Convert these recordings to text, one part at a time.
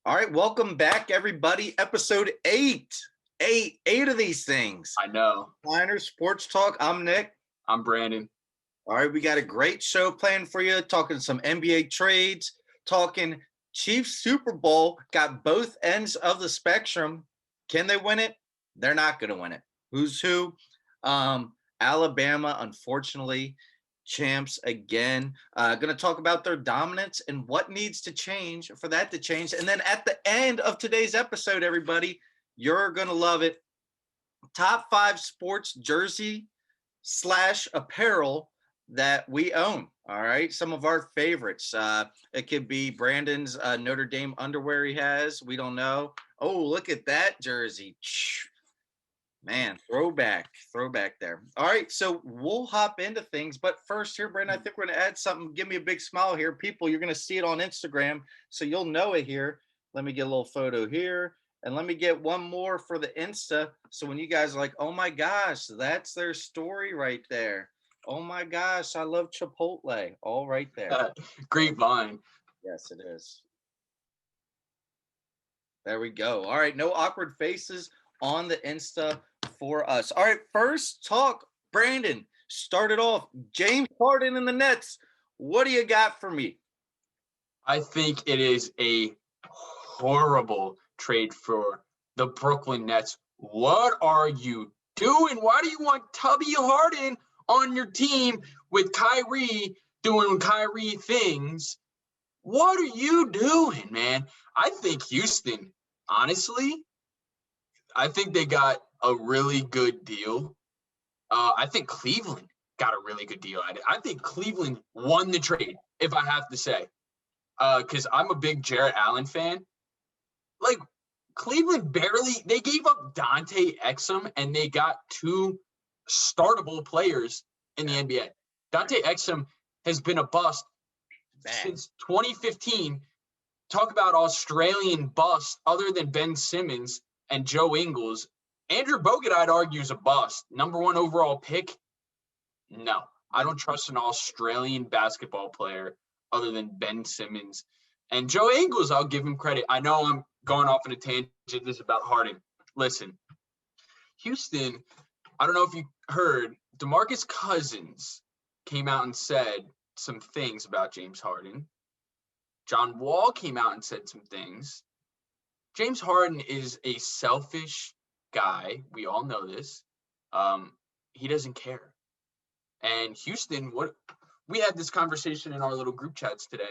All right, welcome back, everybody. Episode 8. Eight of these things. I know. Recliner Sports Talk. I'm Nick. I'm Brandon. All right, we got a great show planned for you. Talking some NBA trades, talking Chiefs Super Bowl. Got both ends of the spectrum. Can they win it? They're not going to win it. Who's who? Alabama, unfortunately, champs again. Going to talk about their dominance and what needs to change for that to change. And then at the end of today's episode, everybody, you're going to love it. Top 5 sports jersey / apparel that we own. All right. Some of our favorites. It could be Brandon's Notre Dame underwear he has. We don't know. Oh, look at that jersey. Man, throwback there. All right, so we'll hop into things. But first here, Brandon, I think we're going to add something. Give me a big smile here. People, you're going to see it on Instagram, so you'll know it here. Let me get a little photo here. And let me get one more for the Insta. So when you guys are like, oh my gosh, that's their story right there. Oh my gosh, I love Chipotle. All right there. Grapevine. Yes, it is. There we go. All right, no awkward faces on the Insta for us. All right, first talk, Brandon. Start it off. James Harden and the Nets. What do you got for me? I think it is a horrible trade for the Brooklyn Nets. What are you doing? Why do you want Tubby Harden on your team with Kyrie doing Kyrie things? What are you doing, man? I think Houston, honestly, I think they got a really good deal. I think Cleveland got a really good deal. I think Cleveland won the trade, if I have to say, because I'm a big Jarrett Allen fan. Like, Cleveland they gave up Dante Exum, and they got 2 startable players in the NBA. Dante Exum has been a bust since 2015. Talk about Australian bust other than Ben Simmons and Joe Ingles. Andrew Bogut, I'd argue, is a bust. Number 1 overall pick? No. I don't trust an Australian basketball player other than Ben Simmons. And Joe Ingles, I'll give him credit. I know I'm going off on a tangent. This is about Harden. Listen, Houston, I don't know if you heard, DeMarcus Cousins came out and said some things about James Harden. John Wall came out and said some things. James Harden is a selfish guy. We all know this. He doesn't care. And Houston, we had this conversation in our little group chats today.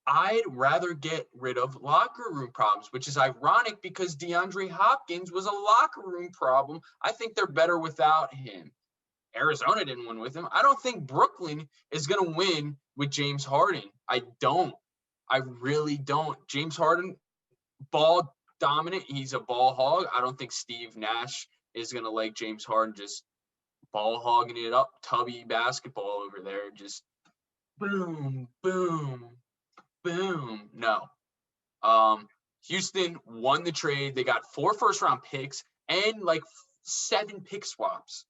I'd rather get rid of locker room problems, which is ironic because DeAndre Hopkins was a locker room problem. I think they're better without him. Arizona didn't win with him. I don't think Brooklyn is going to win with James Harden. I don't. I really don't. James Harden, ball dominant. He's a ball hog. I don't think Steve Nash is going to like James Harden just ball hogging it up, tubby basketball over there. Just boom, boom, boom. No. Houston won the trade. They got 4 first-round picks and like 7 pick swaps.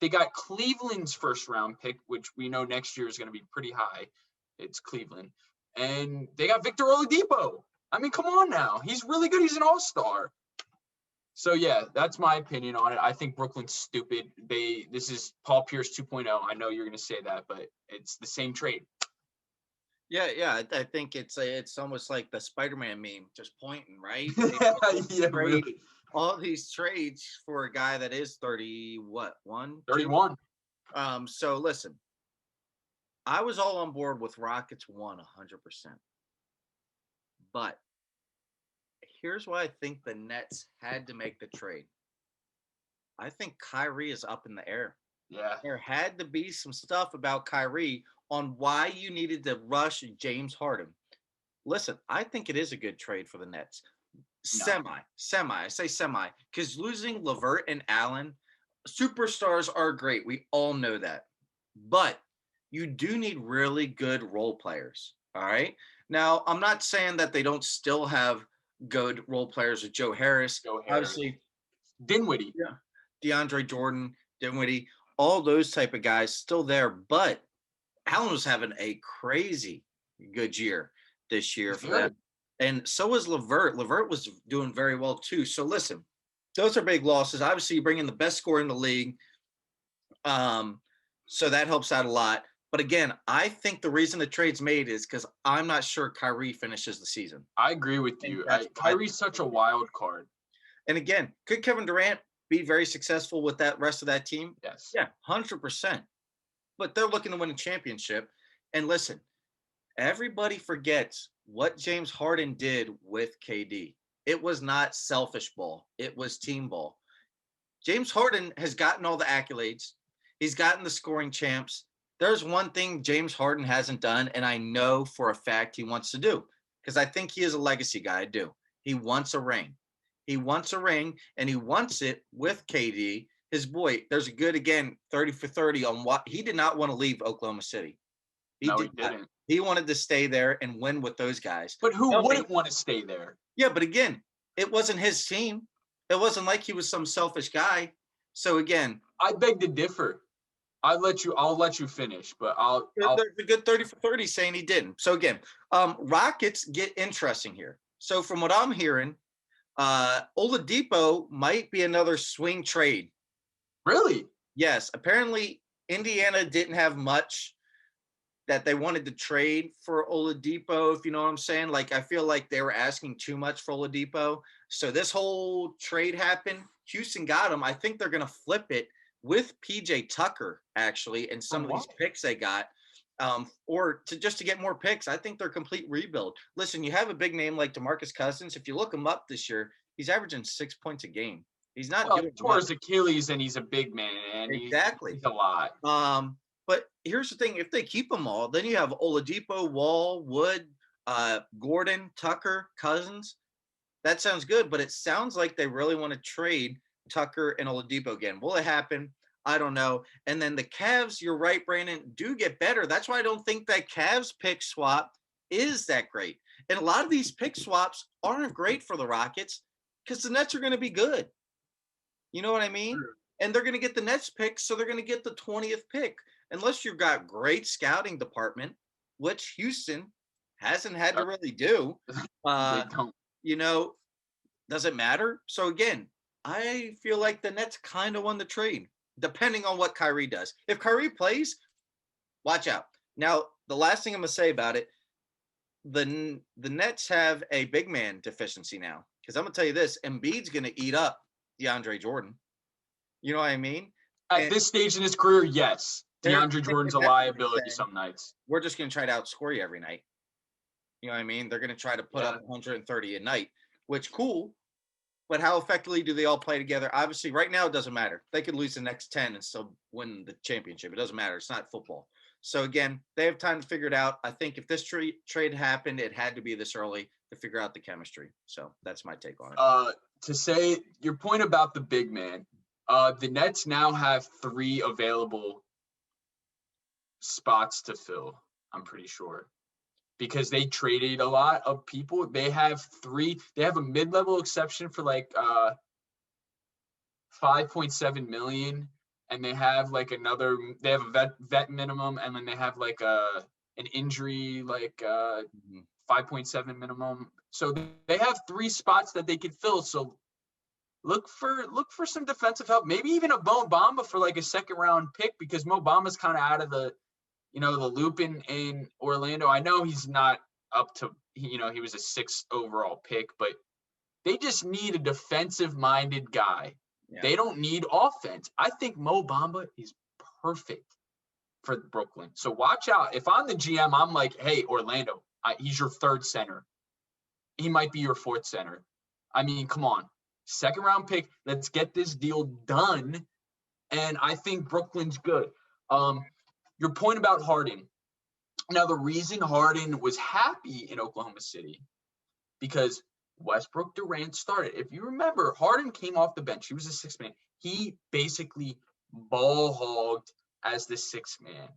They got Cleveland's first-round pick, which we know next year is going to be pretty high. It's Cleveland. And they got Victor Oladipo. I mean, come on now. He's really good. He's an all-star. So, yeah, that's my opinion on it. I think Brooklyn's stupid. This is Paul Pierce 2.0. I know you're going to say that, but it's the same trade. Yeah. I think it's almost like the Spider-Man meme, just pointing, right? Yeah, really. All these trades for a guy that is 31. 31. So listen, I was all on board with Rockets 100%. But here's why I think the Nets had to make the trade. I think Kyrie is up in the air. Yeah. There had to be some stuff about Kyrie on why you needed to rush James Harden. Listen, I think it is a good trade for the Nets. Semi. I say semi, because losing LeVert and Allen, superstars are great. We all know that. But you do need really good role players. All right. Now, I'm not saying that they don't still have good role players with Joe Harris. Obviously, Dinwiddie. Yeah. DeAndre Jordan, Dinwiddie, all those type of guys still there. But Allen was having a crazy good year this year for them. And so was Levert. Levert was doing very well too. So listen, those are big losses. Obviously, you bring in the best scorer in the league. So that helps out a lot. But again, I think the reason the trade's made is because I'm not sure Kyrie finishes the season. I agree with you. Kyrie's such a wild card. And again, could Kevin Durant be very successful with that rest of that team? Yes. Yeah, 100%. But they're looking to win a championship. And listen, everybody forgets what James Harden did with KD. It was not selfish ball. It was team ball. James Harden has gotten all the accolades. He's gotten the scoring champs. There's one thing James Harden hasn't done, and I know for a fact he wants to do, because I think he is a legacy guy. I do. He wants a ring. He wants a ring, and he wants it with KD, his boy. There's a good, again, 30 for 30 on what he did not want to leave Oklahoma City. He didn't. He wanted to stay there and win with those guys. But who wouldn't want to stay there? Yeah, but again, it wasn't his team. It wasn't like he was some selfish guy. So again, I beg to differ. I'll let you finish, but there's a good 30 for 30 saying he didn't. So again, Rockets get interesting here. So from what I'm hearing, Oladipo might be another swing trade. Really? Yes. Apparently, Indiana didn't have much that they wanted to trade for Oladipo, if you know what I'm saying. Like, I feel like they were asking too much for Oladipo. So this whole trade happened. Houston got him. I think they're going to flip it with PJ Tucker, actually, and some of these picks they got, or to get more picks. I think they're a complete rebuild. Listen, you have a big name like DeMarcus Cousins. If you look him up this year, he's averaging 6 points a game. He's not doing towards Achilles, and he's a big man, and exactly. He's a lot. But here's the thing: if they keep them all, then you have Oladipo, Wall, Wood, Gordon, Tucker, Cousins. That sounds good, but it sounds like they really want to trade Tucker and Oladipo again. Will it happen? I don't know. And then the Cavs, you're right, Brandon, do get better. That's why I don't think that Cavs pick swap is that great. And a lot of these pick swaps aren't great for the Rockets because the Nets are going to be good. You know what I mean? Sure. And they're going to get the Nets pick, so they're going to get the 20th pick. Unless you've got great scouting department, which Houston hasn't had to really do. You know, does it matter? So again, I feel like the Nets kind of won the trade, depending on what Kyrie does. If Kyrie plays, watch out. Now, the last thing I'm going to say about it, the Nets have a big man deficiency now. Because I'm going to tell you this, Embiid's going to eat up DeAndre Jordan. You know what I mean? At this stage in his career, yes. DeAndre Jordan's a liability some nights. We're just going to try to outscore you every night. You know what I mean? They're going to try to put up 130 a night, which cool. But how effectively do they all play together? Obviously, right now, it doesn't matter. They could lose the next 10 and still win the championship. It doesn't matter. It's not football. So, again, they have time to figure it out. I think if this trade happened, it had to be this early to figure out the chemistry. So that's my take on it. To say your point about the big man, the Nets now have 3 available spots to fill, I'm pretty sure. Because they traded a lot of people. They have 3. They have a mid-level exception for like $5.7 million, and they have like another. They have a vet minimum, and then they have like an injury like 5.7 minimum. So they have 3 spots that they could fill. So look for some defensive help. Maybe even a Mo Bamba for like a second-round pick, because Mo Bamba's kind of out of the loop in Orlando. I know he's not up to, he was a 6th overall pick, but they just need a defensive-minded guy. Yeah. They don't need offense. I think Mo Bamba is perfect for Brooklyn. So watch out. If I'm the GM, I'm like, hey, Orlando, he's your 3rd center. He might be your 4th center. I mean, come on. 2nd-round pick. Let's get this deal done. And I think Brooklyn's good. Your point about Harden. Now, the reason Harden was happy in Oklahoma City, because Westbrook, Durant started. If you remember, Harden came off the bench. He was a 6th man. He basically ball hogged as the 6th man.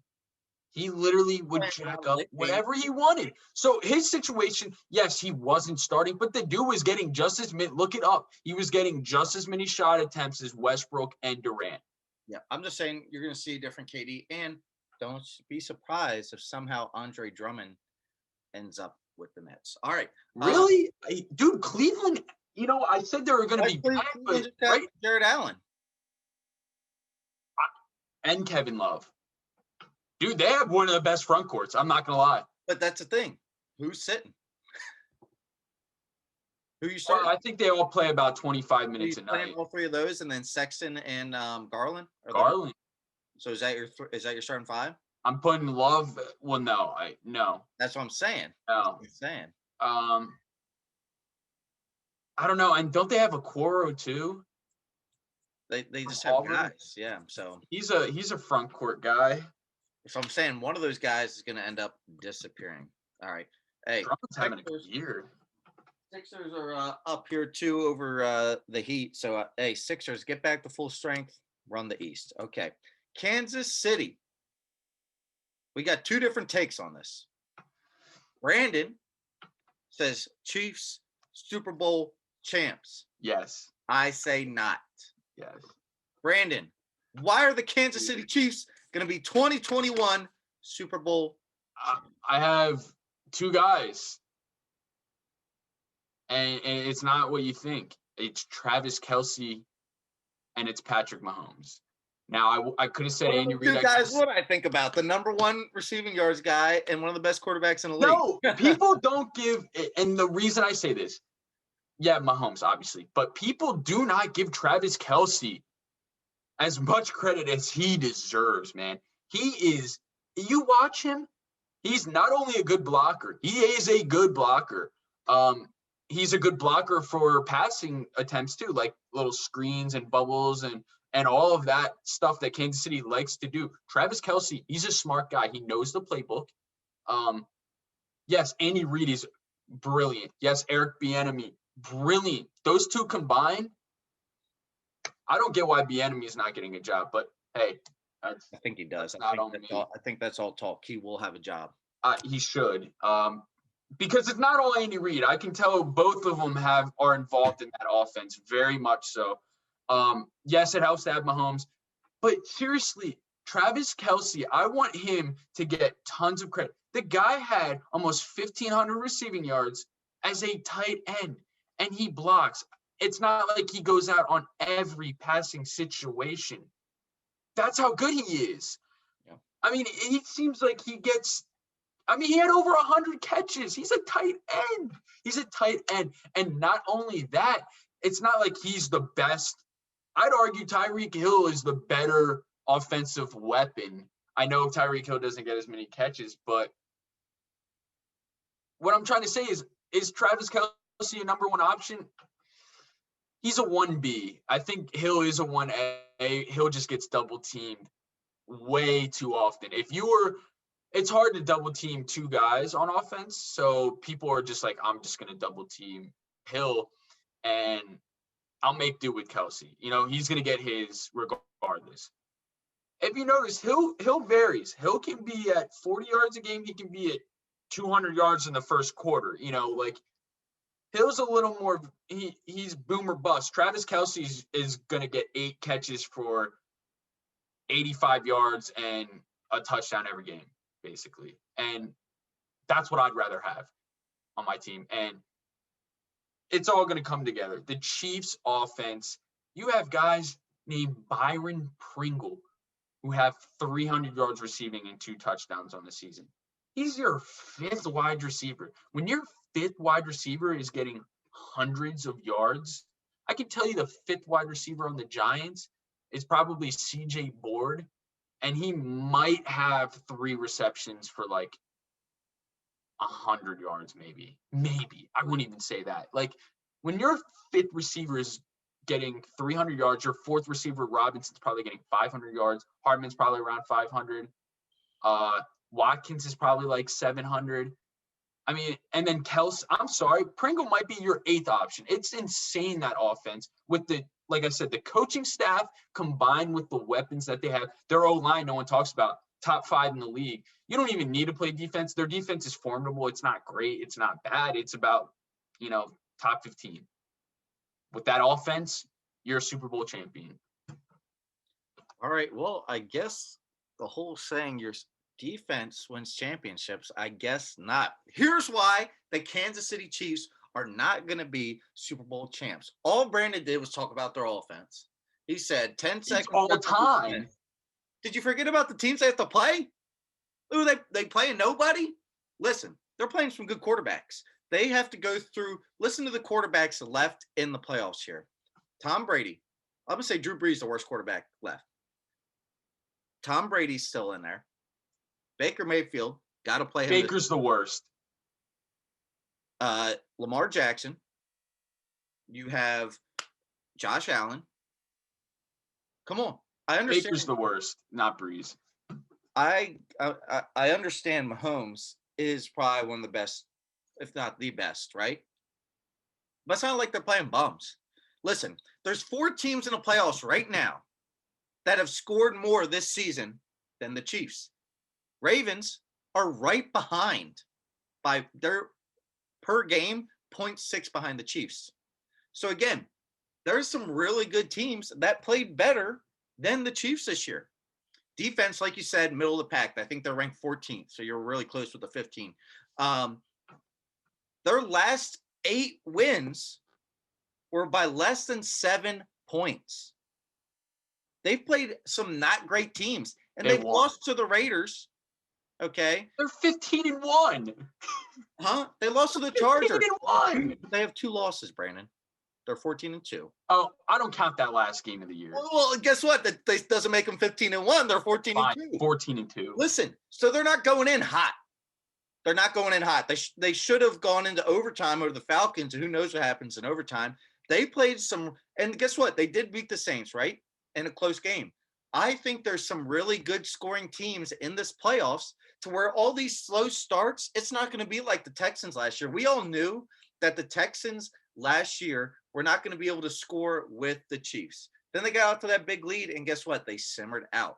He literally would jack up whatever he wanted. So his situation, yes, he wasn't starting, but the dude was getting just as many. Look it up. He was getting just as many shot attempts as Westbrook and Durant. Yeah, I'm just saying you're going to see a different KD, and don't be surprised if somehow Andre Drummond ends up with the Nets. All right. Really? Dude, Cleveland, I said they were going to be bad, Cleveland but just got Jared Allen. And Kevin Love. Dude, they have one of the best front courts. I'm not going to lie. But that's the thing. Who's sitting? Who you Well, starting? I think they all play about 25 minutes a night. All three of those, and then Sexton and Garland. Garland. So is that your starting five? I'm putting Love. Well, no. That's what I'm saying. No. I'm saying. I don't know. And don't they have a Quoro too? They just have guys. Yeah. So he's a front court guy. So I'm saying one of those guys is going to end up disappearing. All right. Hey, Drummond's having a good year. Sixers are up here too over the Heat. So, hey, Sixers, get back to full strength. Run the East. Okay. Kansas City. We got two different takes on this. Brandon says Chiefs Super Bowl champs. Yes. I say not. Yes. Brandon, why are the Kansas City Chiefs going to be 2021 Super Bowl? I have two guys. And it's not what you think. It's Travis Kelce and it's Patrick Mahomes. Now, I could have said Andy Reid. Two guys, what I think about the number one receiving yards guy and one of the best quarterbacks in the league. No, people don't give, and the reason I say this, yeah, Mahomes, obviously, but people do not give Travis Kelce as much credit as he deserves, man. You watch him, he's not only a good blocker, he is a good blocker. He's a good blocker for passing attempts too, like little screens and bubbles and all of that stuff that Kansas City likes to do. Travis Kelce, he's a smart guy. He knows the playbook. Yes, Andy Reid is brilliant. Yes, Eric Bieniemy, brilliant. Those two combined, I don't get why Bieniemy is not getting a job, but hey, I think he does. I think that's all talk. He will have a job. He should. Because it's not all Andy Reid. I can tell both of them are involved in that offense very much so. Yes, it helps to have Mahomes, but seriously, Travis Kelce, I want him to get tons of credit. The guy had almost 1,500 receiving yards as a tight end, and he blocks. It's not like he goes out on every passing situation. That's how good he is. Yeah. I mean, it seems like he had over 100 catches. He's a tight end. And not only that, it's not like he's the best. I'd argue Tyreek Hill is the better offensive weapon. I know Tyreek Hill doesn't get as many catches, but what I'm trying to say is Travis Kelce a number one option? He's a 1B. I think Hill is a 1A. Hill just gets double teamed way too often. It's hard to double team two guys on offense. So people are just like, I'm just going to double team Hill and I'll make do with Kelce. He's going to get his regardless. If you notice, Hill varies. Hill can be at 40 yards a game. He can be at 200 yards in the first quarter. Hill's a little more, he's boom or bust. Travis Kelce is going to get 8 catches for 85 yards and a touchdown every game, basically. And that's what I'd rather have on my team. And it's all going to come together. The Chiefs offense, you have guys named Byron Pringle who have 300 yards receiving and 2 touchdowns on the season. He's your 5th wide receiver. When your 5th wide receiver is getting hundreds of yards, I can tell you the 5th wide receiver on the Giants is probably CJ Board, and he might have 3 receptions for like 100 yards, maybe. I wouldn't even say that. Like, when your 5th receiver is getting 300 yards, your 4th receiver, Robinson's probably getting 500 yards. Hardman's probably around 500. Watkins is probably like 700. I mean, and then Pringle might be your 8th option. It's insane, that offense, with like I said, the coaching staff combined with the weapons that they have. Their O-line, no one talks about, top 5 in the league. You don't even need to play defense. Their defense is formidable. It's not great. It's not bad. It's about, top 15. With that offense, you're a Super Bowl champion. All right. Well, I guess the whole saying Defense wins championships? I guess not. Here's why the Kansas City Chiefs are not going to be Super Bowl champs. All Brandon did was talk about their offense. He said 10 It's seconds. all the time. Did you forget about the teams they have to play? Ooh, they playing nobody? Listen, they're playing some good quarterbacks. They have to go through, listen to the quarterbacks left in the playoffs here. Tom Brady. I'm going to say Drew Brees, the worst quarterback left. Tom Brady's still in there. Baker Mayfield, got to play him. Baker's the worst. Lamar Jackson. You have Josh Allen. Come on. I understand. Baker's the worst, not Breeze. I understand Mahomes is probably one of the best, if not the best, right? But it's not like they're playing bums. Listen, there's 4 teams in the playoffs right now that have scored more this season than the Chiefs. Ravens are right behind by their per game 0.6 behind the Chiefs. So again, there's some really good teams that played better than the Chiefs this year. Defense, like you said, middle of the pack. I think they're ranked 14th, so you're really close with the 15. Their last 8 wins were by less than 7 points. They've played some not great teams, and they've lost to the Raiders. Okay, they're 15-1. Huh? They lost to the Chargers. 15-1. They have 2 losses, Brandon. They're 14-2. Oh, I don't count that last game of the year. Well, guess what? That doesn't make them 15-1. They're 14-2. 14-2. Listen, so they're not going in hot. They're not going in hot. They should have gone into overtime over the Falcons, and who knows what happens in overtime. They played some, and guess what? They did beat the Saints, right? In a close game. I think there's some really good scoring teams in this playoffs to where all these slow starts, it's not going to be like the Texans last year. We all knew that the Texans last year were not going to be able to score with the Chiefs. Then they got out to that big lead, and guess what? They simmered out.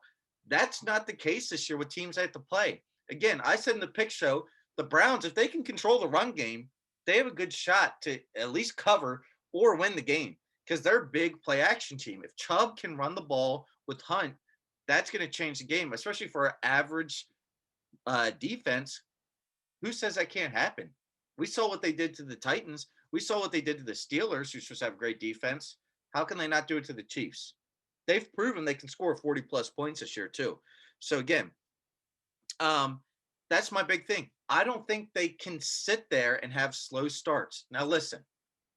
That's not the case this year with teams that have to play. Again, I said in the pick show, the Browns, if they can control the run game, they have a good shot to at least cover or win the game because they're a big play action team. If Chubb can run the ball with Hunt, that's going to change the game, especially for an average defense. Who says that can't happen? We saw what they did to the Titans. We saw what they did to the Steelers, who supposed to have great defense. How can they not do it to the Chiefs? They've proven they can score 40-plus points this year, too. So, again, that's my big thing. I don't think they can sit there and have slow starts. Now, listen,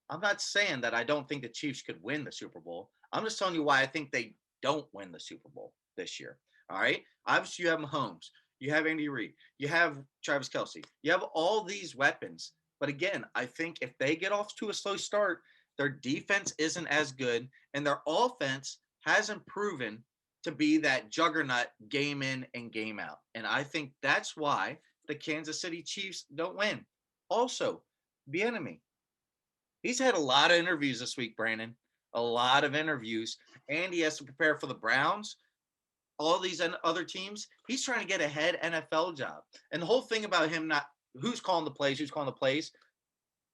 I'm not saying that I don't think the Chiefs could win the Super Bowl. I'm just telling you why I think they don't win the Super Bowl this year. All right? Obviously, you have Mahomes. You have Andy Reid. You have Travis Kelce. You have all these weapons. But again, I think if they get off to a slow start, their defense isn't as good, and their offense hasn't proven to be that juggernaut game in and game out. And I think that's why the Kansas City Chiefs don't win. Also, Bieniemy. He's had a lot of interviews this week, Brandon. A lot of interviews. And he has to prepare for the Browns. All these other teams. He's trying to get a head NFL job. And the whole thing about him not who's calling the plays.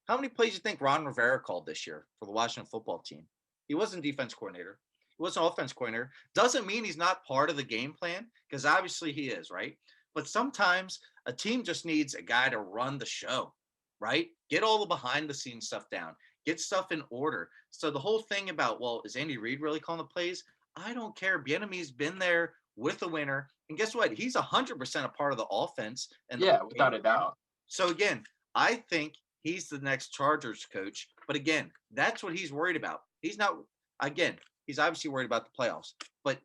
How many plays do you think Ron Rivera called this year for the Washington football team? He wasn't defense coordinator. He wasn't offense coordinator. Doesn't mean he's not part of the game plan, because obviously he is, right? But sometimes a team just needs a guy to run the show, right? Get all the behind-the-scenes stuff down. Get stuff in order. So the whole thing about, well, is Andy Reid really calling the plays? I don't care. Bieniemy's been there with the winner. And guess what? He's 100% a part of the offense. And yeah, without a doubt. So, again, I think he's the next Chargers coach. But, again, that's what he's worried about. He's not – again, he's obviously worried about the playoffs. But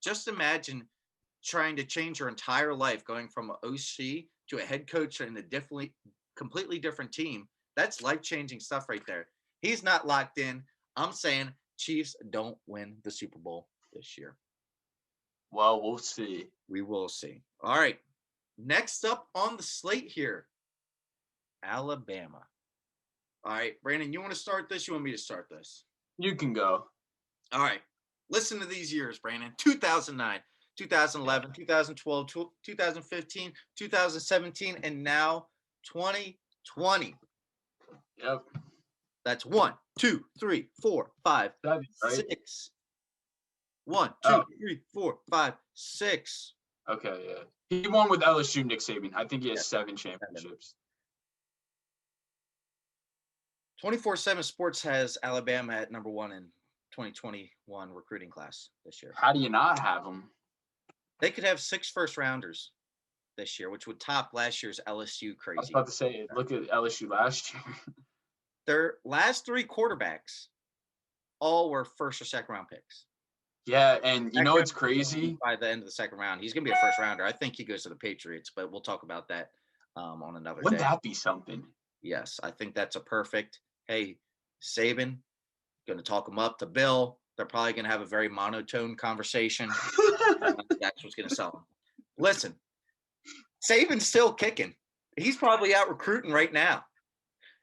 just imagine trying to change your entire life, going from an OC to a head coach in a completely different team. That's life-changing stuff right there. He's not locked in. I'm saying Chiefs don't win the Super Bowl this year. Well, we'll see. We will see. All right. Next up on the slate here, Alabama. All right, Brandon, you want to start this? You want me to start this? You can go. All right. Listen to these years, Brandon. 2009, 2011, 2012, 2015, 2017, and now 2020. Yep. That's 1, 2, 3, 4, 5, 7, right? 6. 1, 2, 3, 4, 5, 6. Okay, yeah. He won with LSU, Nick Saban. I think he has Yeah, 7 championships. 24/7 Sports has Alabama at number 1 in 2021 recruiting class this year. How do you not have him? They could have 6 first-rounders this year, which would top last year's LSU crazy. I was about to say, look at LSU last year. Their last 3 quarterbacks all were first or second round picks. Yeah, and you know it's crazy? By the end of the second round, he's going to be a first rounder. I think he goes to the Patriots, but we'll talk about that on another Wouldn't day. that be something? Yes, I think that's a perfect. Hey, Saban, going to talk him up to Bill. They're probably going to have a very monotone conversation. That's what's going to sell him. Listen, Saban's still kicking. He's probably out recruiting right now.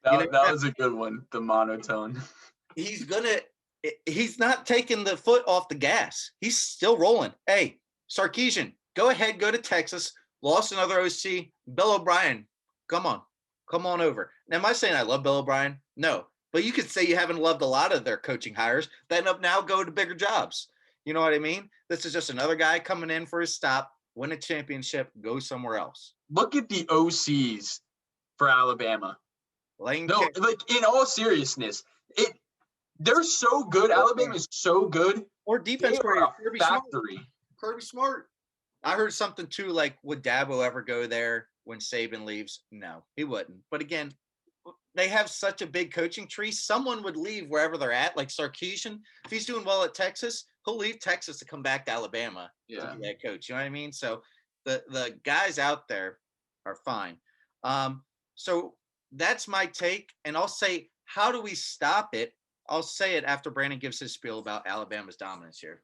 That was a good one, the monotone. He's not taking the foot off the gas. He's still rolling. Hey, Sarkisian, go ahead, go to Texas. Lost another OC. Bill O'Brien, come on over. Now, am I saying I love Bill O'Brien? No, but you could say you haven't loved a lot of their coaching hires that end up now go to bigger jobs. You know what I mean? This is just another guy coming in for his stop, win a championship, go somewhere else. Look at the OCs for Alabama. In all seriousness, they're so good. Alabama is so good. Or defense Kirby factory. Kirby Smart. I heard something too, like, would Dabo ever go there when Saban leaves? No, he wouldn't. But again, they have such a big coaching tree. Someone would leave wherever they're at, like Sarkisian. If he's doing well at Texas, he'll leave Texas to come back to Alabama to be that coach. You know what I mean? So the guys out there are fine. So that's my take. And I'll say, how do we stop it? I'll say it after Brandon gives his spiel about Alabama's dominance here.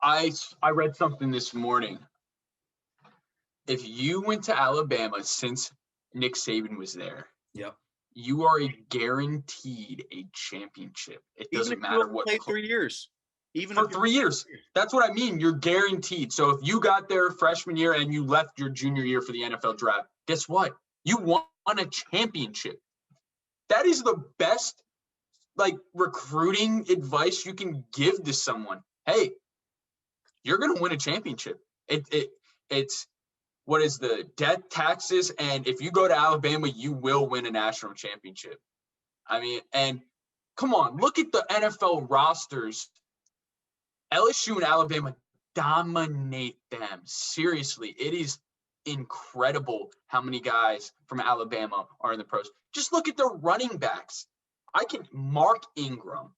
I read something this morning. If you went to Alabama since Nick Saban was there, you are guaranteed a championship. It doesn't matter what. Play 3 years. Even for 3 years. That's what I mean. You're guaranteed. So if you got there freshman year and you left your junior year for the NFL draft, guess what? You won a championship. That is the best recruiting advice you can give to someone. Hey, you're going to win a championship. It's what is the death taxes? And if you go to Alabama, you will win a national championship. I mean, and come on, look at the NFL rosters. LSU and Alabama dominate them. Seriously, it is incredible how many guys from Alabama are in the pros. Just look at their running backs. Mark Ingram,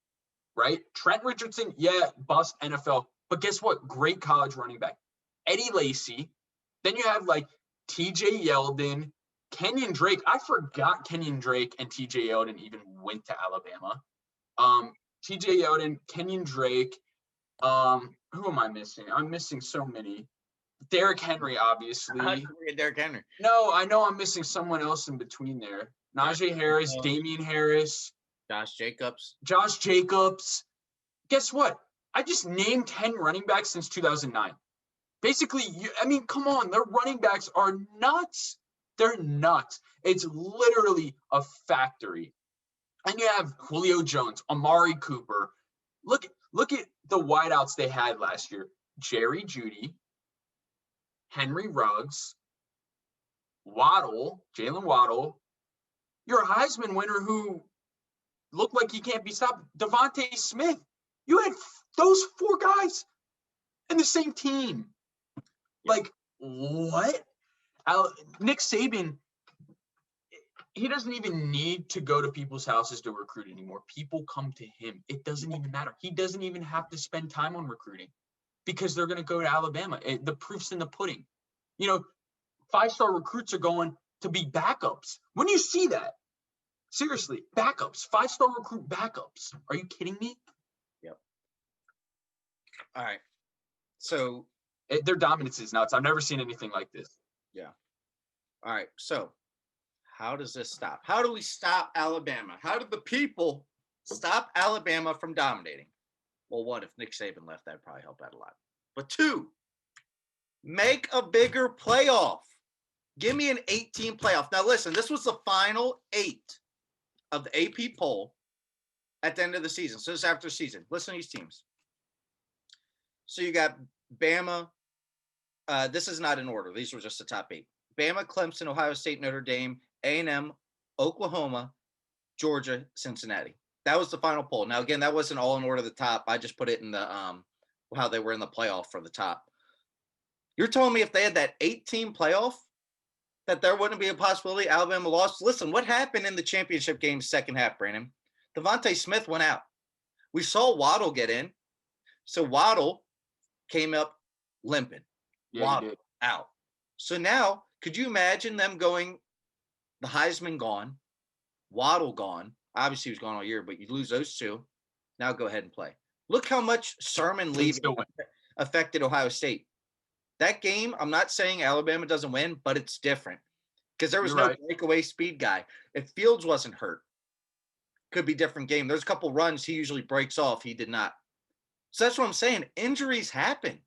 right? Trent Richardson, bust NFL. But guess what? Great college running back. Eddie Lacy. Then you have TJ Yeldon, Kenyon Drake. I forgot Kenyon Drake and TJ Yeldon even went to Alabama. TJ Yeldon, Kenyon Drake. Who am I missing? I'm missing so many. Derrick Henry, obviously. Derrick Henry. No, I know I'm missing someone else in between there. Najee Harris, Damian Harris. Josh Jacobs. Guess what? I just named 10 running backs since 2009. Basically, come on. Their running backs are nuts. They're nuts. It's literally a factory. And you have Julio Jones, Amari Cooper. Look at the wideouts they had last year. Jerry Jeudy, Henry Ruggs, Jalen Waddle, your Heisman winner who looked like he can't be stopped, Devontae Smith. You had those 4 guys in the same team. What? Nick Saban, he doesn't even need to go to people's houses to recruit anymore. People come to him. It doesn't even matter. He doesn't even have to spend time on recruiting because they're going to go to Alabama. The proof's in the pudding. 5-star recruits are going to be backups. When you see that, seriously, backups, 5-star recruit backups. Are you kidding me? Yep. All right. So their dominance is nuts. I've never seen anything like this. Yeah. All right. So how does this stop? How do we stop Alabama? How did the people stop Alabama from dominating? Well, one, if Nick Saban left, that'd probably help out a lot. But 2, make a bigger playoff. Give me an 8-team playoff. Now, listen, this was the final 8 of the AP poll at the end of the season. So this is after the season. Listen to these teams. So you got Bama, this is not in order. These were just the top 8. Bama, Clemson, Ohio State, Notre Dame, A&M, Oklahoma, Georgia, Cincinnati. That was the final poll. Now, again, that wasn't all in order at the top. I just put it in the how they were in the playoff for the top. You're telling me if they had that 8-team playoff, that there wouldn't be a possibility Alabama lost? Listen, what happened in the championship game second half, Brandon? Devontae Smith went out. We saw Waddle get in. So Waddle came up limping. Yeah, Waddle out. So now, could you imagine them going, the Heisman gone, Waddle gone. Obviously, he was gone all year, but you lose those two. Now go ahead and play. Look how much Sermon leaving affected Ohio State. That game, I'm not saying Alabama doesn't win, but it's different because there was no breakaway speed guy. If Fields wasn't hurt, could be different game. There's a couple runs he usually breaks off. He did not. So that's what I'm saying. Injuries happen.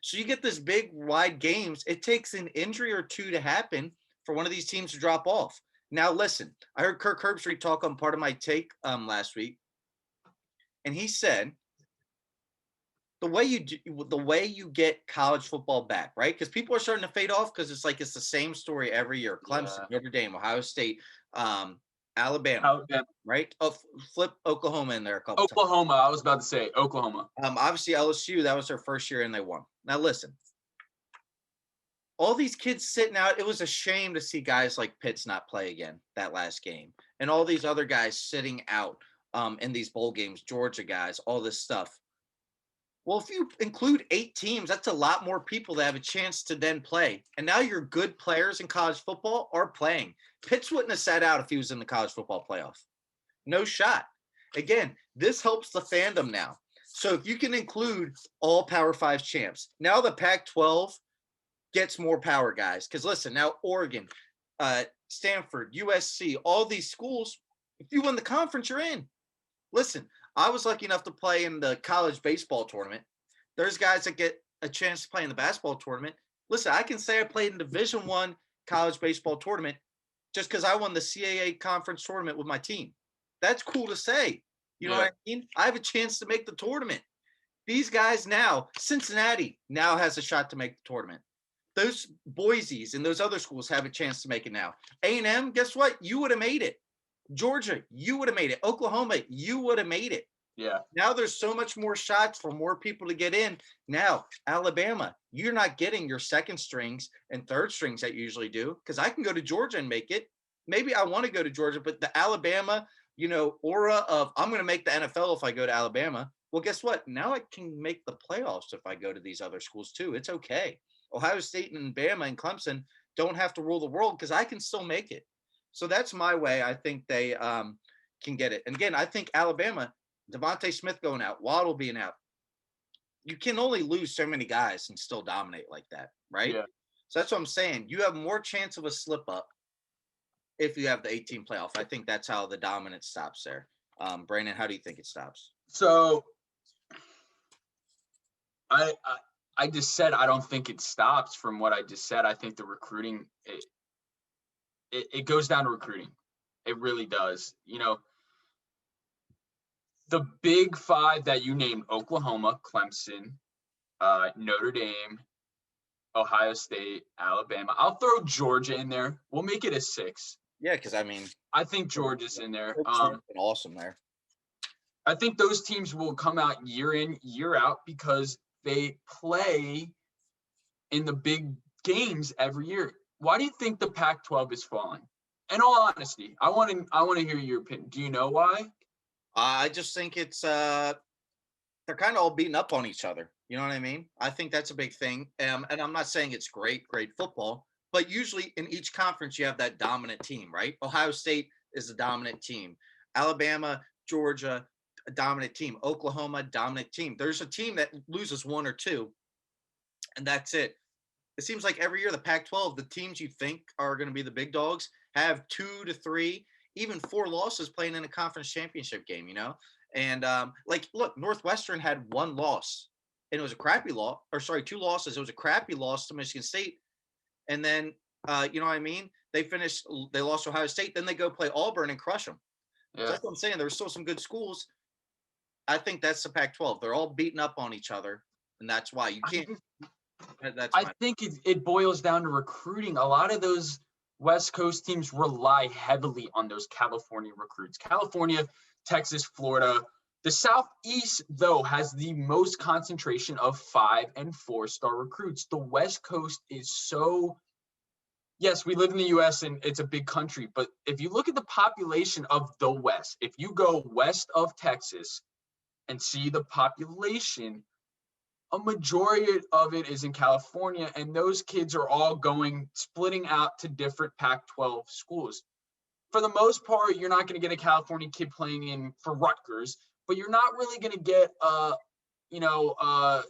So you get this big, wide games. It takes an injury or two to happen for one of these teams to drop off. Now, listen, I heard Kirk Herbstreit talk on Part of My Take last week, and he said the way you get college football back, right? Because people are starting to fade off because it's the same story every year. Clemson, Notre Dame, Ohio State, Alabama, right? Oh, flip Oklahoma in there a couple times. Oklahoma, I was about to say Oklahoma. Obviously LSU, that was their first year and they won. Now listen, all these kids sitting out, it was a shame to see guys like Pitts not play again that last game. And all these other guys sitting out in these bowl games, Georgia guys, all this stuff. Well, if you include 8 teams, that's a lot more people that have a chance to then play. And now your good players in college football are playing. Pitts wouldn't have sat out if he was in the college football playoff. No shot. Again, this helps the fandom now. So if you can include all Power 5 champs, now the Pac-12 gets more power, guys. Because listen, now Oregon, Stanford, USC, all these schools, if you win the conference, you're in. Listen, I was lucky enough to play in the college baseball tournament. There's guys that get a chance to play in the basketball tournament. Listen, I can say I played in Division I college baseball tournament just because I won the CAA conference tournament with my team. That's cool to say. You know what I mean? I have a chance to make the tournament. These guys now, Cincinnati now has a shot to make the tournament. Those Boise's and those other schools have a chance to make it now. A&M, guess what? You would have made it. Georgia, you would have made it. Oklahoma, you would have made it. Yeah. Now there's so much more shots for more people to get in. Now, Alabama, you're not getting your second strings and third strings that you usually do because I can go to Georgia and make it. Maybe I want to go to Georgia, but the Alabama, aura of I'm going to make the NFL if I go to Alabama. Well, guess what? Now I can make the playoffs if I go to these other schools too. It's okay. Ohio State and Bama and Clemson don't have to rule the world because I can still make it. So that's my way. I think they can get it. And again, I think Alabama, Devontae Smith going out, Waddle being out, you can only lose so many guys and still dominate like that, right? Yeah. So that's what I'm saying. You have more chance of a slip up if you have the 18 playoff. I think that's how the dominance stops there. Brandon, how do you think it stops? So I just said I don't think it stops from what I just said. I think the recruiting it goes down to recruiting. It really does. The big 5 that you named, Oklahoma, Clemson, Notre Dame, Ohio State, Alabama. I'll throw Georgia in there. We'll make it a 6. Yeah, because I think Georgia's in there. Awesome there. I think those teams will come out year in, year out because they play in the big games every year. Why do you think the Pac-12 is falling? In all honesty, I want to hear your opinion. Do you know why? I just think it's they're kind of all beating up on each other. You know what I mean? I think that's a big thing. And I'm not saying it's great football, but usually in each conference you have that dominant team, right? Ohio State is a dominant team. Alabama, Georgia, a dominant team. Oklahoma, dominant team. There's a team that loses 1 or 2, and that's it. It seems like every year the Pac-12, the teams you think are going to be the big dogs have 2 to 3, even 4 losses playing in a conference championship game, And look, Northwestern had 1 loss, and it was a crappy loss, 2 losses. It was a crappy loss to Michigan State. And then, you know what I mean? They lost to Ohio State. Then they go play Auburn and crush them. Yeah. So that's what I'm saying. There's still some good schools. I think that's the Pac-12. They're all beating up on each other, and that's why you can't. That's I think it boils down to recruiting. A lot of those West Coast teams rely heavily on those California recruits. California, Texas, Florida. The Southeast, though, has the most concentration of 5- and 4-star recruits. The West Coast is so, yes, we live in the U.S. and it's a big country, but if you look at the population of the West, if you go west of Texas and see the population, a majority of it is in California, and those kids are all splitting out to different Pac-12 schools. For the most part, you're not going to get a California kid playing for Rutgers, but you're not really going to get a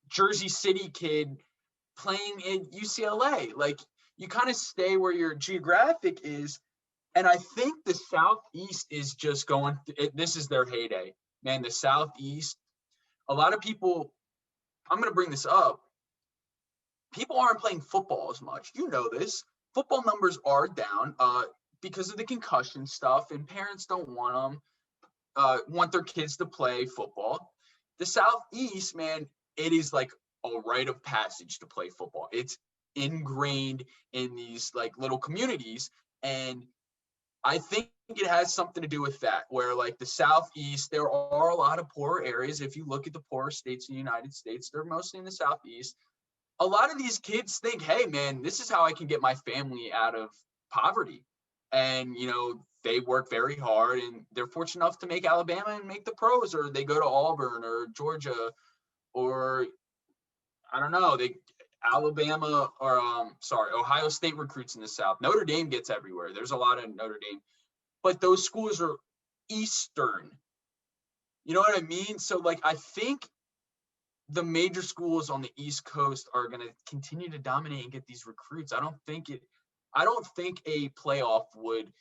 Jersey City kid playing in UCLA. Like, you kind of stay where your geographic is, and I think the Southeast is just this is their heyday. Man, the Southeast, a lot of people, I'm going to bring this up. People aren't playing football as much. You know this. Football numbers are down because of the concussion stuff, and parents don't want their kids to play football. The Southeast, man, it is like a rite of passage to play football. It's ingrained in these like little communities, and I think it has something to do with that, where like the Southeast, there are a lot of poor areas. If you look at the poorer states in the United States, they're mostly in the Southeast. A lot of these kids think, hey, man, this is how I can get my family out of poverty. And, they work very hard, and they're fortunate enough to make Alabama and make the pros, or they go to Auburn or Georgia, or I don't know, Ohio State recruits in the South. Notre Dame gets everywhere. There's a lot of Notre Dame. But those schools are Eastern. You know what I mean? So, like, I think the major schools on the East Coast are going to continue to dominate and get these recruits. I don't think a playoff would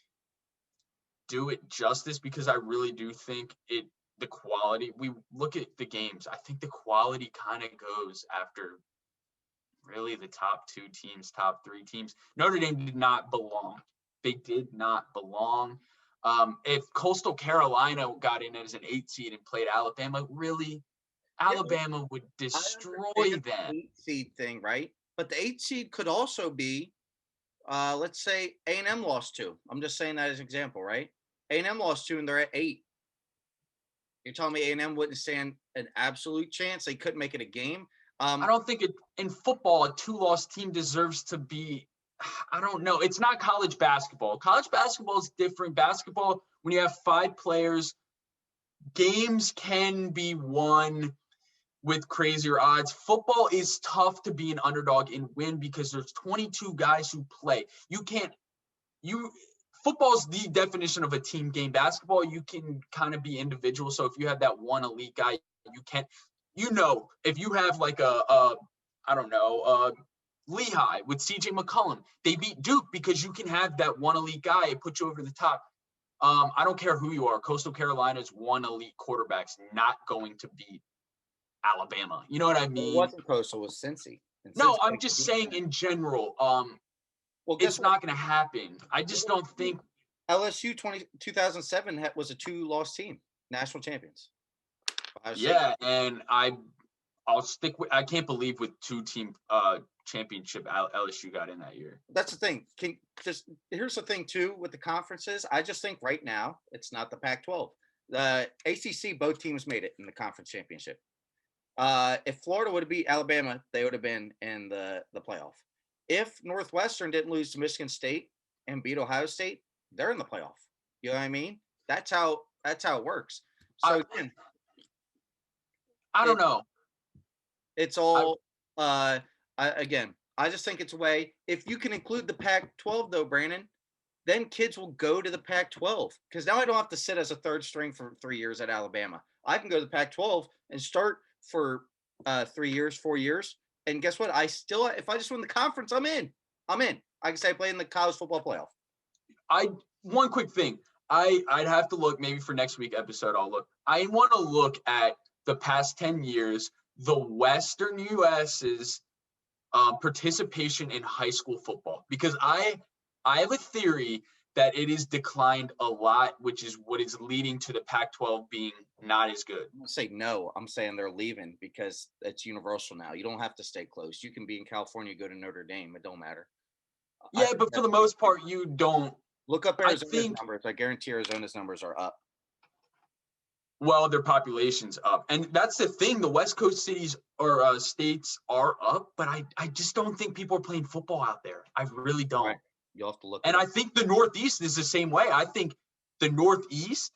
do it justice, because I really do think the quality, we look at the games, I think the quality kind of goes after really the top 2 teams, top 3 teams. Notre Dame did not belong. They did not belong. If Coastal Carolina got in as an 8 seed and played Alabama, really, Alabama would destroy them. The 8 seed thing, right? But the 8 seed could also be, let's say A&M lost 2. I'm just saying that as an example, right? A&M lost 2 and they're at 8. You're telling me A&M wouldn't stand an absolute chance? They couldn't make it a game? I don't think in football, a 2-loss team deserves to be, I don't know. It's not college basketball. College basketball is different. Basketball, when you have 5 players, games can be won with crazier odds. Football is tough to be an underdog and win because there's 22 guys who play. Football is the definition of a team game. Basketball, you can kind of be individual. So if you have that one elite guy, you can't, if you have like Lehigh with CJ McCollum, they beat Duke because you can have that one elite guy and put you over the top. I don't care who you are. Coastal Carolina's one elite quarterback's not going to beat Alabama. You know what I mean? It wasn't Coastal, it was Cincy. No, I'm just saying in general. It's not going to happen. I just don't think. LSU 2007 was a 2-loss team, national champions. Yeah, and I'll stick with. I can't believe with 2-team championship LSU got in that year. That's the thing. Here's the thing too with the conferences. I just think right now it's not the Pac-12. The ACC, both teams made it in the conference championship. If Florida would have beat Alabama, they would have been in the playoff. If Northwestern didn't lose to Michigan State and beat Ohio State, they're in the playoff. You know what I mean? That's how it works. So I don't know. It's all I just think it's a way. If you can include the Pac-12 though, Brandon, then kids will go to the Pac-12, because now I don't have to sit as a third string for 3 years at Alabama. I can go to the Pac-12 and start for 3 years, 4 years. And guess what? If I just win the conference, I'm in. I can say I play in the college football playoff. One quick thing. I'd have to look, maybe for next week episode, I want to look at the past 10 years, the Western U.S.'s participation in high school football, because I have a theory that it is declined a lot, which is what is leading to the Pac-12 being not as good. I'm gonna say no. I'm saying they're leaving because it's universal now. You don't have to stay close. You can be in California, go to Notre Dame. It don't matter. I Yeah, think but for the most part, you don't. look up I Arizona's think, numbers. I guarantee Arizona's numbers are up. well, their population's up. And that's the thing. The West Coast cities or states are up, but I just don't think people are playing football out there. I really don't. Right. You'll have to look. And it I up. think the Northeast is the same way. I think the Northeast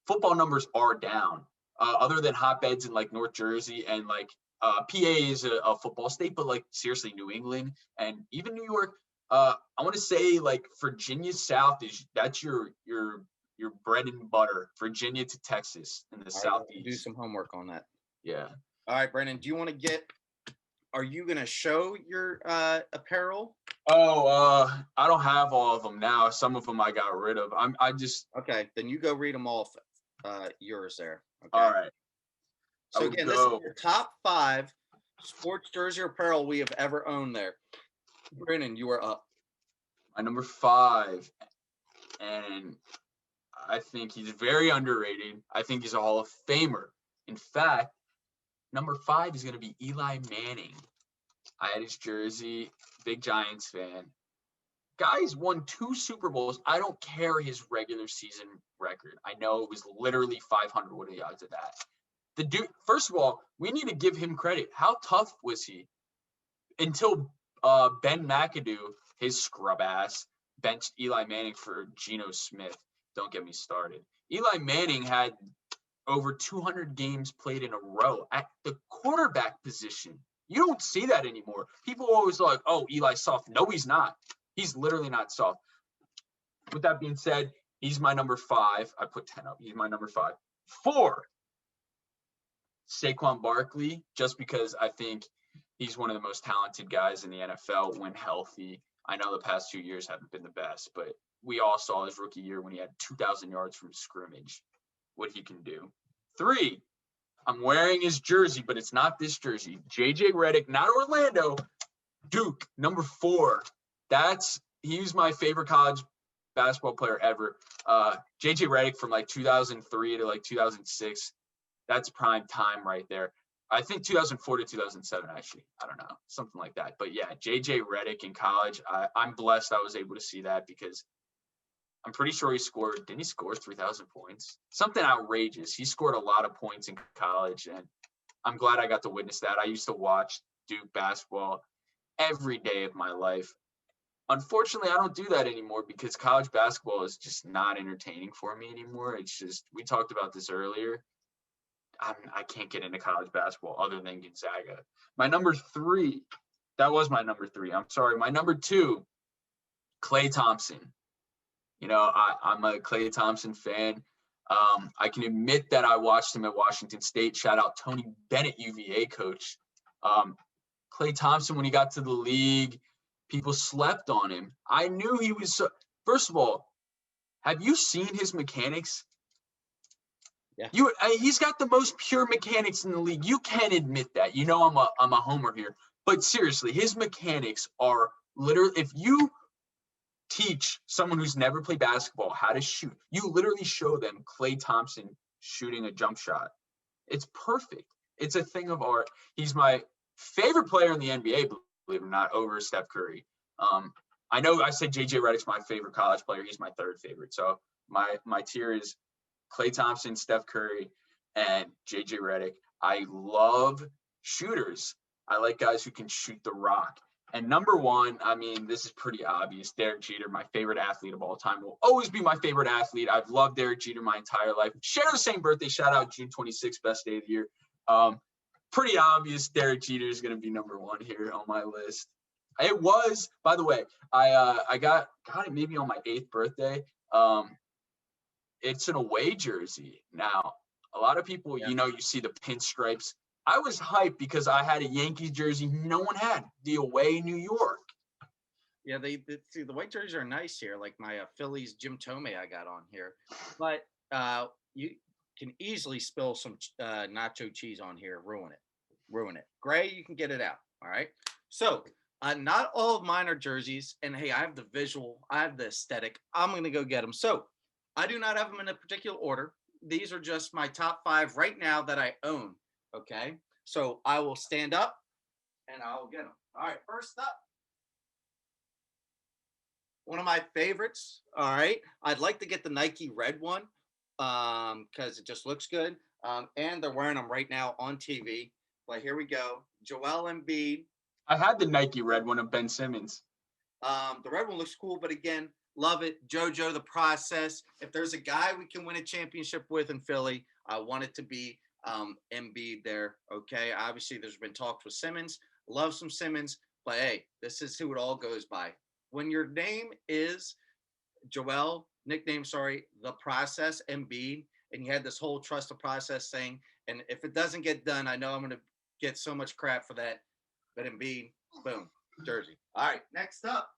football numbers are down, other than hotbeds in like North Jersey and like PA is a football state, but like seriously, New England and even New York. I want to say like Virginia South that's your bread and butter. Virginia to Texas in the All right, we'll do Southeast. some homework on that. Yeah. All right, Brandon. Do you want to get? Are you gonna show your apparel? Oh, I don't have all of them now. Some of them I got rid of. I just. Okay, then you go read them all. Yours there. Okay. All right. So again, this is your top 5 sports jersey apparel we have ever owned there. Brandon, you are up. My number 5, and I think he's very underrated. I think he's a Hall of Famer. In fact, number 5 is going to be Eli Manning. I had his jersey, big Giants fan. Guy's won 2 Super Bowls. I don't care his regular season record. I know it was literally 500. What are the odds of that? The dude, first of all, we need to give him credit. How tough was he? Until Ben McAdoo, his scrub ass, benched Eli Manning for Geno Smith. Don't get me started. Eli Manning had over 200 games played in a row at the quarterback position. You don't see that anymore. People are always like, oh, Eli's soft. No, he's not. He's literally not soft. With that being said, he's my number 5. I put 10 up. He's my number 5. 4, Saquon Barkley, just because I think he's one of the most talented guys in the NFL when healthy. I know the past 2 years haven't been the best, but we all saw his rookie year when he had 2,000 yards from scrimmage, what he can do. 3, I'm wearing his jersey, but it's not this jersey. JJ Redick, not Orlando, Duke, number 4. He's my favorite college basketball player ever. JJ Redick from like 2003 to like 2006. That's prime time right there. I think 2004 to 2007, actually. I don't know, something like that. But yeah, JJ Redick in college, I'm blessed I was able to see that because I'm pretty sure didn't he score 3,000 points? Something outrageous. He scored a lot of points in college, and I'm glad I got to witness that. I used to watch Duke basketball every day of my life. Unfortunately, I don't do that anymore because college basketball is just not entertaining for me anymore. It's just, we talked about this earlier. I can't get into college basketball other than Gonzaga. My number 3, that was my number 3. I'm sorry. My number 2, Klay Thompson. You know, I'm a Klay Thompson fan. I can admit that I watched him at Washington State. Shout out Tony Bennett, UVA coach. Klay Thompson, when he got to the league, people slept on him. I knew he was first of all, have you seen his mechanics? Yeah. He's got the most pure mechanics in the league. You can admit that. You know I'm a homer here. But seriously, his mechanics are literally, if you teach someone who's never played basketball how to shoot, you literally show them Klay Thompson shooting a jump shot. It's perfect. It's a thing of art. He's my favorite player in the NBA, believe it or not, over Steph Curry. I know I said JJ Redick's my favorite college player. He's my 3rd favorite. So my tier is Klay Thompson, Steph Curry, and JJ Redick. I love shooters. I like guys who can shoot the rock. And number 1, I mean, this is pretty obvious. Derek Jeter, my favorite athlete of all time, will always be my favorite athlete. I've loved Derek Jeter my entire life. Share the same birthday. Shout out June 26th, best day of the year. Pretty obvious Derek Jeter is going to be number 1 here on my list. It was, by the way, I got it maybe on my 8th birthday. It's an away jersey. Now, a lot of people, you know, you see the pinstripes. I was hyped because I had a Yankees jersey no one had, the away New York. Yeah, see, the white jerseys are nice here, like my Phillies Jim Tomei I got on here. But you can easily spill some nacho cheese on here, ruin it. Gray, you can get it out. All right. So Not all of mine are jerseys, and hey, I have the visual, I have the aesthetic. I'm gonna go get them. So I do not have them in a particular order. These are just my top 5 right now that I own. Okay, so I will stand up and I'll get them. All right, first up, one of my favorites. All right, I'd like to get the Nike red one because it just looks good. And they're wearing them right now on TV. But here we go, Joel Embiid. I had the Nike red one of Ben Simmons. The red one looks cool, but again, love it. JoJo, the process. If there's a guy we can win a championship with in Philly, I want it to be Embiid there. Okay. Obviously, there's been talks with Simmons. Love some Simmons, but hey, this is who it all goes by. When your name is Joel, nickname, sorry, the process, Embiid, and you had this whole trust the process thing, and if it doesn't get done, I know I'm going to get so much crap for that. But Embiid, boom, jersey. All right, next up.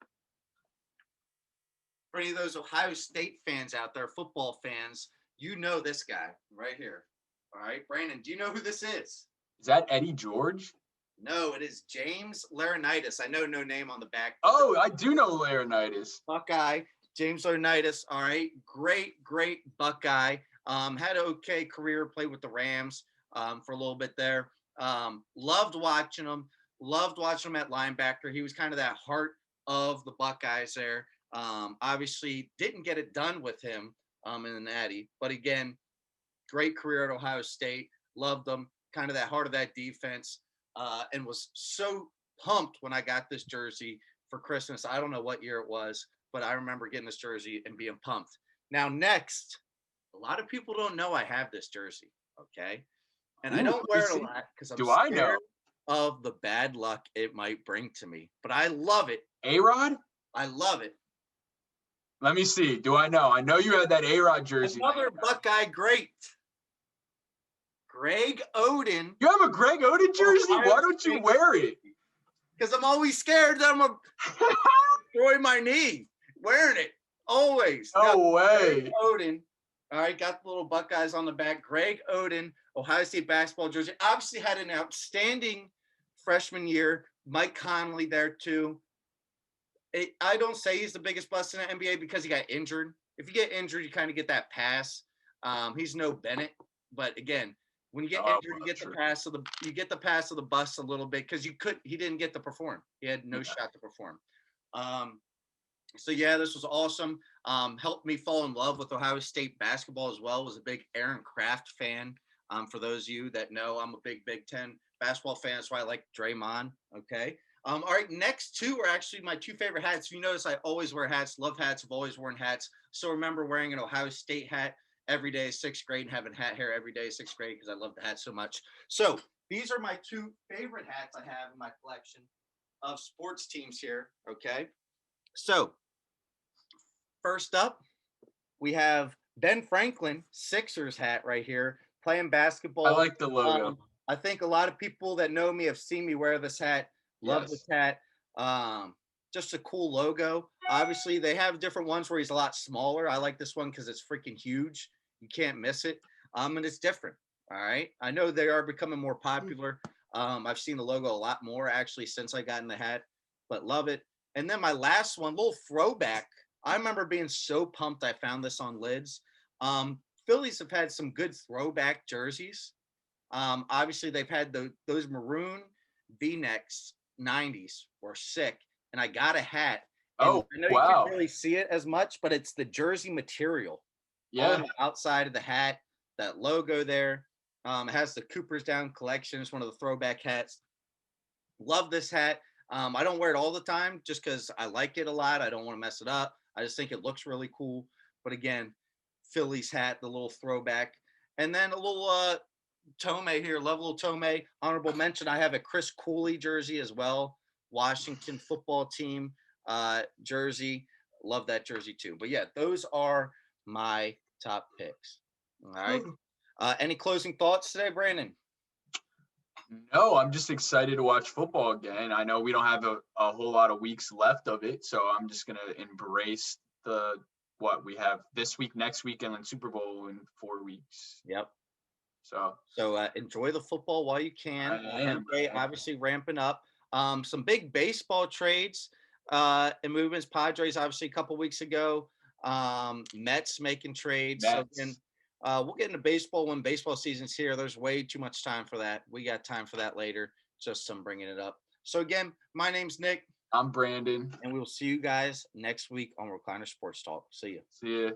For any of those Ohio State fans out there, football fans, you know this guy right here. All right, Brandon, do you know who this is? Is that Eddie George? No, it is James Laurinaitis. I know no name on the back. Oh, I do know Laurinaitis. Buckeye, James Laurinaitis. All right, great Buckeye. Had an okay career, played with the Rams for a little bit there. Loved watching him. Loved watching him at linebacker. He was kind of that heart of the Buckeyes there. Obviously, didn't get it done with him in the Natty. But again, great career at Ohio State. Loved him. Kind of that heart of that defense. And was so pumped when I got this jersey for Christmas. I don't know what year it was, but I remember getting this jersey and being pumped. Now, next, a lot of people don't know I have this jersey. Okay. And I don't wear it a lot because I'm scared of the bad luck it might bring to me, but I love it. A-Rod? I love it. Let me see. Do I know? I know you had that A-Rod jersey. Another Buckeye great. Greg Oden. You have a Greg Oden jersey? Why don't you wear it? Because I'm always scared that I'm going to destroy my knee. Wearing it. Always. No way. Greg Oden. All right, got the little Buckeyes on the back. Greg Oden, Ohio State basketball jersey. Obviously had an outstanding freshman year. Mike Conley there too. I don't say he's the biggest bust in the NBA because he got injured. If you get injured, you kind of get that pass. He's no Bennett, but again, when you get injured, you get the pass of the bus a little bit because he didn't get to perform. He had no shot to perform. So yeah, this was awesome. Helped me fall in love with Ohio State basketball as well. Was a big Aaron Kraft fan. For those of you that know, I'm a big Big Ten basketball fan. That's why I like Draymond. Okay. All right. Next two are actually my two favorite hats. You notice I always wear hats. Love hats. I've always worn hats. So remember wearing an Ohio State hat every day, 6th grade, and having hat hair every day, 6th grade, because I love the hat so much. So these are my two favorite hats I have in my collection of sports teams here. Okay. So first up, we have Ben Franklin, Sixers hat right here, playing basketball. I like the logo. I think a lot of people that know me have seen me wear this hat. Love this hat. Just a cool logo. Obviously, they have different ones where he's a lot smaller. I like this one because it's freaking huge. You can't miss it. And it's different. All right. I know they are becoming more popular. I've seen the logo a lot more actually since I got in the hat, but love it. And then my last one, little throwback. I remember being so pumped I found this on Lids. Phillies have had some good throwback jerseys. Obviously, they've had those maroon V-necks 90s were sick, and I got a hat. And I know you can't really see it as much, but it's the jersey material. Yeah. On the outside of the hat, that logo there. It has the Cooperstown collection. It's one of the throwback hats. Love this hat. I don't wear it all the time just because I like it a lot. I don't want to mess it up. I just think it looks really cool. But again, Phillies hat, the little throwback. And then a little Tomei here. Love a little Tomei. Honorable mention, I have a Chris Cooley jersey as well. Washington football team jersey. Love that jersey too. But yeah, those are my top picks. All right. Any closing thoughts today, Brandon? No, I'm just excited to watch football again. I know we don't have a whole lot of weeks left of it, so I'm just going to embrace what we have this week, next week, and then Super Bowl in 4 weeks. Yep. So enjoy the football while you can. I am. NBA obviously ramping up. Some big baseball trades and movements. Padres, obviously, a couple weeks ago. Mets making trades. So again, we'll get into baseball when baseball season's here. There's way too much time for that. We got time for that later. Just some bringing it up. So again, my name's Nick. I'm Brandon. And we will see you guys next week on Recliner Sports Talk. See you. See ya.